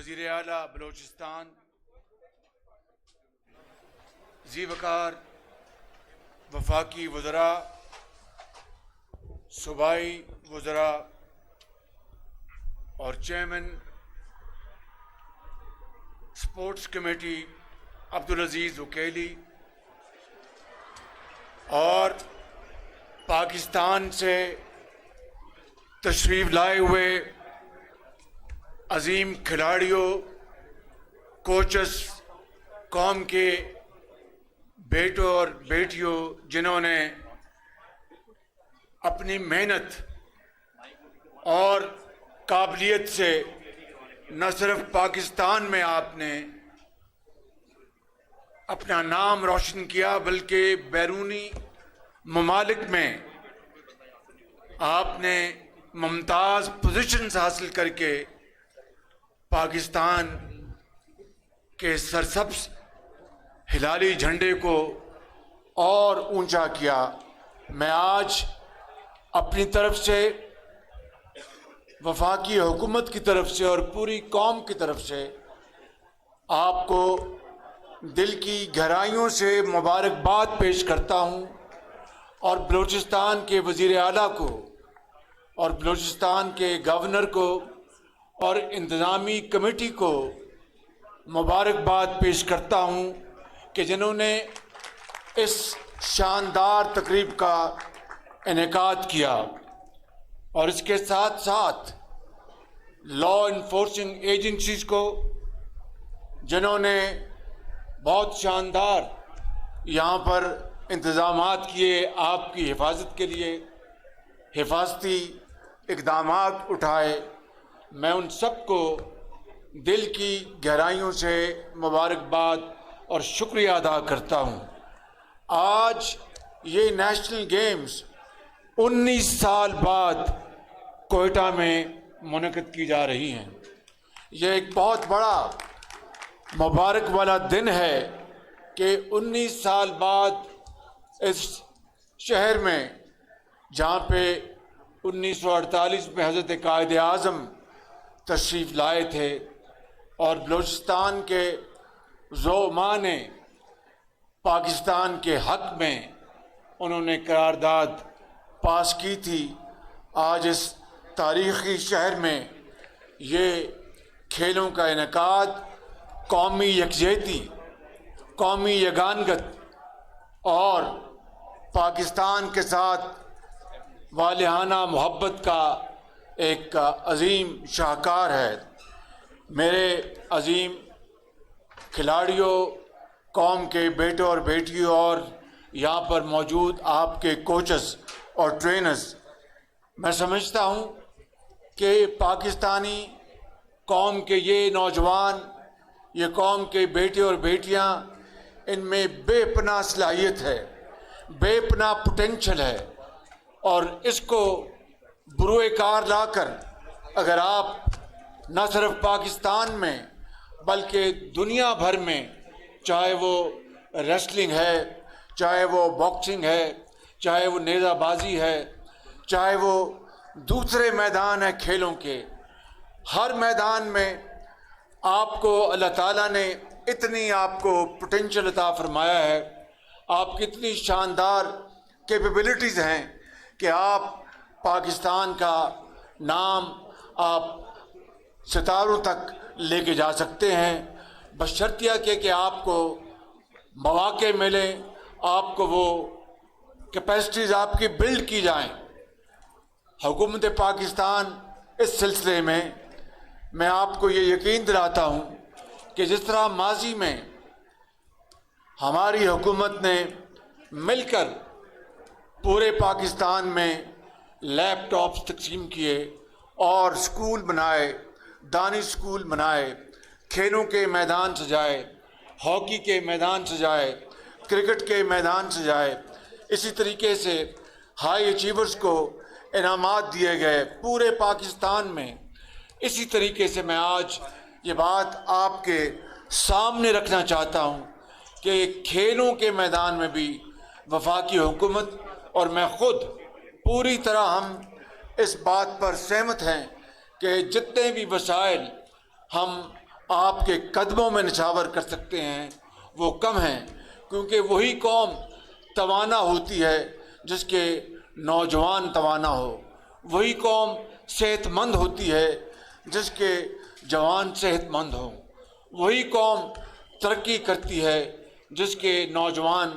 وزیر اعلیٰ بلوچستان ذی وقار وفاقی وزراء، صوبائی وزراء اور چیئرمین سپورٹس کمیٹی عبدالعزیز وکیلی، اور پاکستان سے تشریف لائے ہوئے عظیم کھلاڑیوں، کوچز، قوم کے بیٹوں اور بیٹیوں جنہوں نے اپنی محنت اور قابلیت سے نہ صرف پاکستان میں آپ نے اپنا نام روشن کیا بلکہ بیرونی ممالک میں آپ نے ممتاز پوزیشنز حاصل کر کے پاکستان کے سرسبز ہلالی جھنڈے کو اور اونچا کیا۔ میں آج اپنی طرف سے، وفاقی حکومت کی طرف سے اور پوری قوم کی طرف سے آپ کو دل کی گہرائیوں سے مبارکباد پیش کرتا ہوں، اور بلوچستان کے وزیر اعلیٰ کو اور بلوچستان کے گورنر کو اور انتظامی کمیٹی کو مبارکباد پیش کرتا ہوں کہ جنہوں نے اس شاندار تقریب کا انعقاد کیا، اور اس کے ساتھ ساتھ لا انفورسنگ ایجنسیز کو جنہوں نے بہت شاندار یہاں پر انتظامات کیے، آپ کی حفاظت کے لیے حفاظتی اقدامات اٹھائے۔ میں ان سب کو دل کی گہرائیوں سے مبارکباد اور شکریہ ادا کرتا ہوں۔ آج یہ نیشنل گیمز 19 سال بعد کوئٹہ میں منعقد کی جا رہی ہیں۔ یہ ایک بہت بڑا مبارک والا دن ہے کہ 19 سال بعد اس شہر میں، جہاں پہ 1948 میں حضرت قائد اعظم تشریف لائے تھے اور بلوچستان کے زعماء نے پاکستان کے حق میں انہوں نے قرارداد پاس کی تھی، آج اس تاریخی شہر میں یہ کھیلوں کا انعقاد قومی یکجہتی، قومی یگانگت اور پاکستان کے ساتھ والہانہ محبت کا ایک عظیم شاہکار ہے۔ میرے عظیم کھلاڑیوں، قوم کے بیٹوں اور بیٹیوں، اور یہاں پر موجود آپ کے کوچز اور ٹرینرز، میں سمجھتا ہوں کہ پاکستانی قوم کے یہ نوجوان، یہ قوم کے بیٹے اور بیٹیاں، ان میں بے پناہ صلاحیت ہے، بے پناہ پوٹینشل ہے، اور اس کو بروئے کار لا کر اگر آپ نہ صرف پاکستان میں بلکہ دنیا بھر میں، چاہے وہ ریسلنگ ہے، چاہے وہ باکسنگ ہے، چاہے وہ نیزہ بازی ہے، چاہے وہ دوسرے میدان ہیں کھیلوں کے، ہر میدان میں آپ کو اللہ تعالیٰ نے اتنی آپ کو پوٹینشل عطا فرمایا ہے، آپ کی اتنی شاندار کیپیبلٹیز ہیں کہ آپ پاکستان کا نام آپ ستاروں تک لے کے جا سکتے ہیں، بشرطیہ کہ آپ کو مواقع ملیں، آپ کو وہ کیپیسٹیز آپ کی بلڈ کی جائیں۔ حکومت پاکستان اس سلسلے میں آپ کو یہ یقین دلاتا ہوں کہ جس طرح ماضی میں ہماری حکومت نے مل کر پورے پاکستان میں لیپ ٹاپس تقسیم کیے اور اسکول بنائے، دانش اسکول بنائے، کھیلوں کے میدان سجائے، ہاکی کے میدان سجائے، کرکٹ کے میدان سجائے، اسی طریقے سے ہائی اچیورز کو انعامات دیے گئے پورے پاکستان میں۔ اسی طریقے سے میں آج یہ بات آپ کے سامنے رکھنا چاہتا ہوں کہ کھیلوں کے میدان میں بھی وفاقی حکومت اور میں خود پوری طرح ہم اس بات پر سہمت ہیں کہ جتنے بھی وسائل ہم آپ کے قدموں میں نچھاور کر سکتے ہیں وہ کم ہیں، کیونکہ وہی قوم توانا ہوتی ہے جس کے نوجوان توانا ہو، وہی قوم صحت مند ہوتی ہے جس کے جوان صحت مند ہوں، وہی قوم ترقی کرتی ہے جس کے نوجوان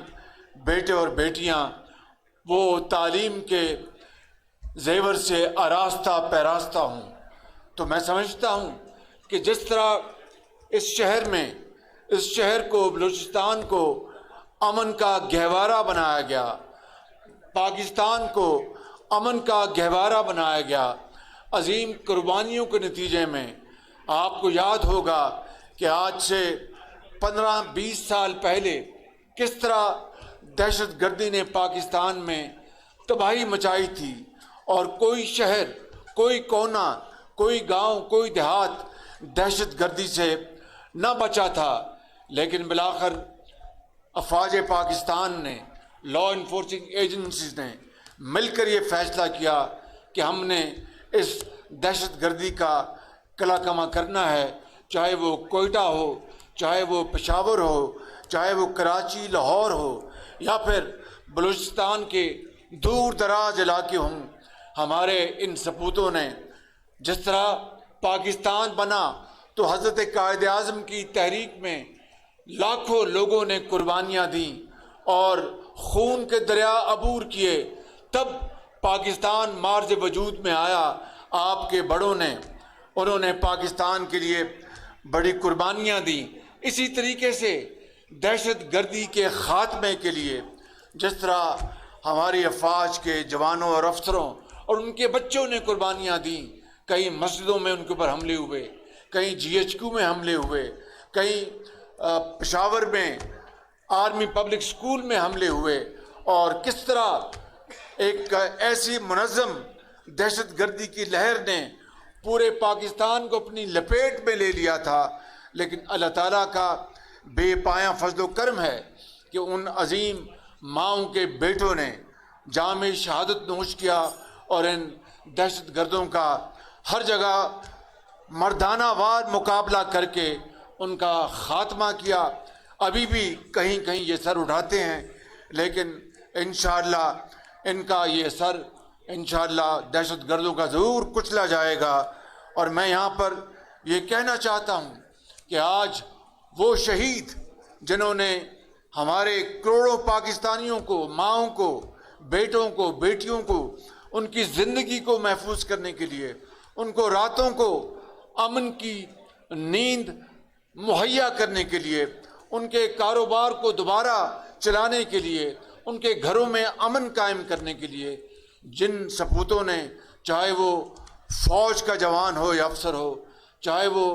بیٹے اور بیٹیاں وہ تعلیم کے زیور سے آراستہ پیراستہ ہوں۔ تو میں سمجھتا ہوں کہ جس طرح اس شہر کو، بلوچستان کو امن کا گہوارہ بنایا گیا، پاکستان کو امن کا گہوارہ بنایا گیا عظیم قربانیوں کے نتیجے میں، آپ کو یاد ہوگا کہ آج سے 15-20 سال پہلے کس طرح دہشت گردی نے پاکستان میں تباہی مچائی تھی، اور کوئی شہر، کوئی کونا، کوئی گاؤں، کوئی دیہات دہشت گردی سے نہ بچا تھا۔ لیکن بالآخر افواج پاکستان نے، لا انفورسنگ ایجنسیز نے مل کر یہ فیصلہ کیا کہ ہم نے اس دہشت گردی کا قلع کما کرنا ہے، چاہے وہ کوئٹہ ہو، چاہے وہ پشاور ہو، چاہے وہ کراچی، لاہور ہو، یا پھر بلوچستان کے دور دراز علاقے ہوں۔ ہمارے ان سپوتوں نے جس طرح پاکستان بنا تو حضرت قائد اعظم کی تحریک میں لاکھوں لوگوں نے قربانیاں دیں اور خون کے دریا عبور کیے، تب پاکستان مارز وجود میں آیا۔ آپ کے بڑوں نے، انہوں نے پاکستان کے لیے بڑی قربانیاں دیں۔ اسی طریقے سے دہشت گردی کے خاتمے کے لیے جس طرح ہماری افواج کے جوانوں اور افسروں اور ان کے بچوں نے قربانیاں دیں، کئی مسجدوں میں ان کے اوپر حملے ہوئے، کہیں GHQ میں حملے ہوئے، کہیں پشاور میں آرمی پبلک اسکول میں حملے ہوئے، اور کس طرح ایک ایسی منظم دہشت گردی کی لہر نے پورے پاکستان کو اپنی لپیٹ میں لے لیا تھا۔ لیکن اللہ تعالیٰ کا بے پایاں فضل و کرم ہے کہ ان عظیم ماؤں کے بیٹوں نے جام شہادت نوش کیا اور ان دہشت گردوں کا ہر جگہ مردانہ وار مقابلہ کر کے ان کا خاتمہ کیا۔ ابھی بھی کہیں کہیں یہ سر اٹھاتے ہیں، لیکن انشاءاللہ ان کا یہ سر انشاءاللہ دہشت گردوں کا ضرور کچلا جائے گا۔ اور میں یہاں پر یہ کہنا چاہتا ہوں کہ آج وہ شہید جنہوں نے ہمارے کروڑوں پاکستانیوں کو، ماؤں کو، بیٹوں کو، بیٹیوں کو، ان کی زندگی کو محفوظ کرنے کے لیے، ان کو راتوں کو امن کی نیند مہیا کرنے کے لیے، ان کے کاروبار کو دوبارہ چلانے کے لیے، ان کے گھروں میں امن قائم کرنے کے لیے جن سپوتوں نے، چاہے وہ فوج کا جوان ہو یا افسر ہو، چاہے وہ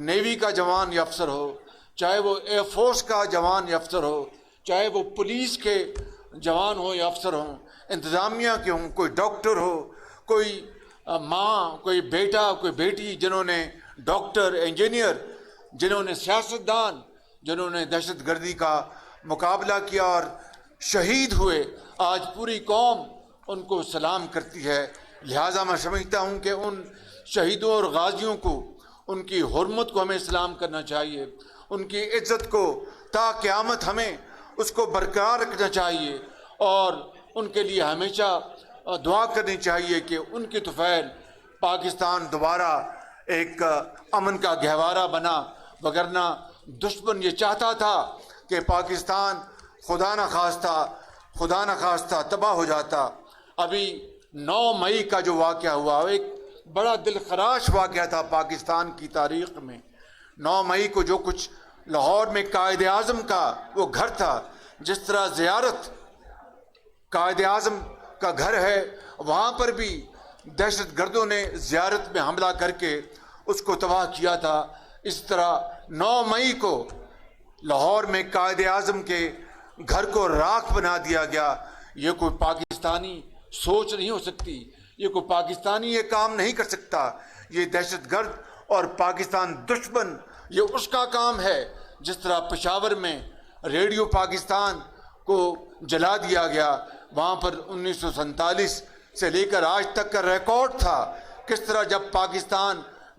نیوی کا جوان یا افسر ہو، چاہے وہ ایئر فورس کا جوان یا افسر ہو، چاہے وہ پولیس کے جوان ہو یا افسر ہوں، انتظامیہ کے ہوں، کوئی ڈاکٹر ہو، کوئی ماں، کوئی بیٹا، کوئی بیٹی، جنہوں نے ڈاکٹر، انجینئر، جنہوں نے سیاستدان، جنہوں نے دہشت گردی کا مقابلہ کیا اور شہید ہوئے، آج پوری قوم ان کو سلام کرتی ہے۔ لہٰذا میں سمجھتا ہوں کہ ان شہیدوں اور غازیوں کو، ان کی حرمت کو ہمیں سلام کرنا چاہیے، ان کی عزت کو تا قیامت ہمیں اس کو برقرار رکھنا چاہیے، اور ان کے لیے ہمیشہ دعا کرنی چاہیے کہ ان کی طفیل پاکستان دوبارہ ایک امن کا گہوارہ بنا، وگرنہ دشمن یہ چاہتا تھا کہ پاکستان خدا نہ خواستہ تباہ ہو جاتا۔ ابھی 9 مئی کا جو واقعہ ہوا، ایک بڑا دل خراش واقعہ تھا پاکستان کی تاریخ میں۔ 9 مئی کو جو کچھ لاہور میں قائد اعظم کا وہ گھر تھا، جس طرح زیارت قائد اعظم کا گھر ہے، وہاں پر بھی دہشت گردوں نے زیارت میں حملہ کر کے اس کو تباہ کیا تھا۔ اس طرح 9 مئی کو لاہور میں قائد اعظم کے گھر کو راکھ بنا دیا گیا۔ یہ کوئی پاکستانی سوچ نہیں ہو سکتی، یہ کوئی پاکستانی یہ کام نہیں کر سکتا۔ یہ دہشت گرد اور پاکستان دشمن، یہ اس کا کام ہے۔ جس طرح پشاور میں ریڈیو پاکستان کو جلا دیا گیا، وہاں پر 1947 سے لے کر آج تک کا ریکارڈ تھا، کس طرح جب پاکستان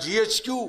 GHQ